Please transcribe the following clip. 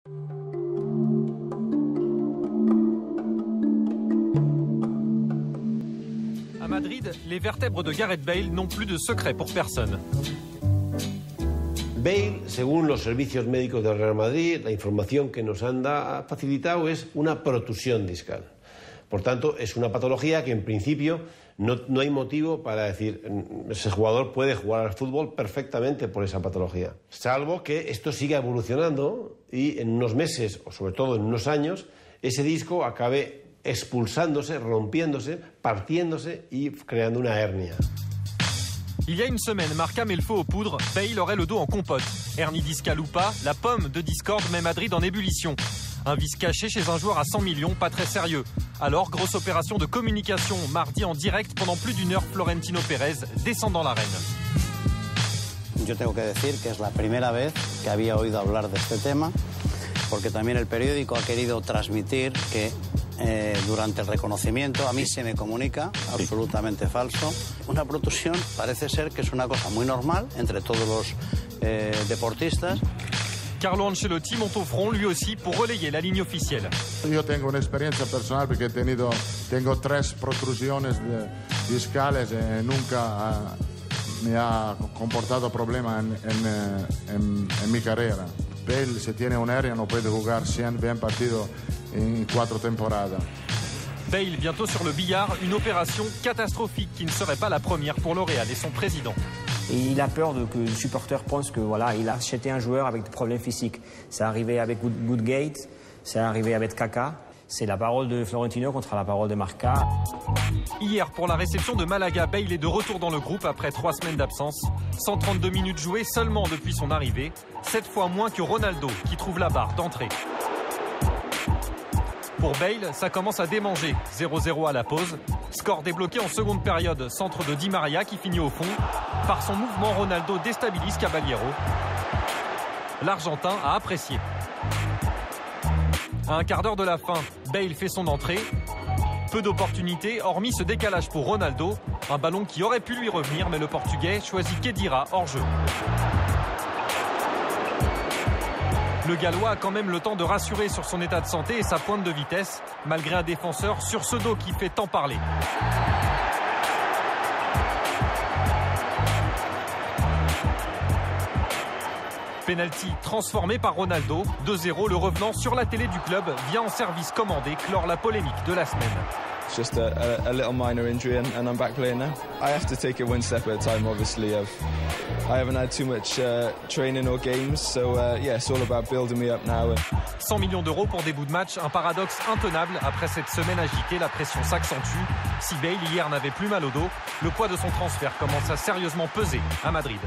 À Madrid, les vertèbres de Gareth Bale n'ont plus de secret pour personne. Bale, según los servicios médicos del Real Madrid, la información que nos han facilitado es una protusión discal. Por tanto, es una patología que en principio no hay motivo para decir ese jugador puede jugar al fútbol perfectamente por esa patología. Salvo que esto siga evolucionando y en unos meses, o sobre todo en unos años, ese disco acabe expulsándose, rompiéndose, partiéndose y creando una hernia. Il y a une semaine, Marca met le feu aux poudres, Bale aurait le dos en compote. Hernie discale ou pas, la pomme de Discord met Madrid en ébullition. Un vice caché chez un joueur à 100 millions, pas très sérieux. Alors, grosse opération de communication, mardi en direct, pendant plus d'une heure, Florentino Pérez descend dans l'arène. Yo tengo que decir que es la primera vez que había oído hablar de este tema, porque también el periódico ha querido transmitir que durante el reconocimiento a mí se me comunica, absolutamente falso. Una protusión parece ser que es una cosa muy normal entre todos los deportistas. Carlo Ancelotti monte au front, lui aussi, pour relayer la ligne officielle. Yo tengo una experiencia personal porque tengo 3 protrusiones discales y nunca me ha comportado problema en mi carrera. Bale, si tiene una hernia, no puede jugar 100 partidos en 4 temporadas. Bale, bientôt sur le billard, une opération catastrophique qui ne serait pas la première pour le Real et son président. Et il a peur que les supporters pensent que voilà, il a acheté un joueur avec des problèmes physiques. C'est arrivé avec Woodgate, c'est arrivé avec Kaká. C'est la parole de Florentino contre la parole de Marca. Hier, pour la réception de Malaga, Bale est de retour dans le groupe après 3 semaines d'absence. 132 minutes jouées seulement depuis son arrivée. 7 fois moins que Ronaldo, qui trouve la barre d'entrée. Pour Bale, ça commence à démanger. 0-0 à la pause. Score débloqué en seconde période. Centre de Di Maria qui finit au fond. Par son mouvement, Ronaldo déstabilise Caballero. L'Argentin a apprécié. À un quart d'heure de la fin, Bale fait son entrée. Peu d'opportunités, hormis ce décalage pour Ronaldo. Un ballon qui aurait pu lui revenir, mais le Portugais choisit Khedira hors jeu. Le Gallois a quand même le temps de rassurer sur son état de santé et sa pointe de vitesse, malgré un défenseur sur ce dos qui fait tant parler. Penalty transformé par Ronaldo. 2-0, le revenant sur la télé du club vient en service commandé clore la polémique de la semaine. It's just a little minor injury and I'm back playing now. I have to take it one step at a time, obviously. I haven't had too much training or games, so yeah, it's all about building me up now. 100 millions d'euros pour des bouts de match, un paradoxe intenable. Après cette semaine agitée, la pression s'accentue. Si Bale hier n'avait plus mal au dos, le poids de son transfert commence à sérieusement peser à Madrid.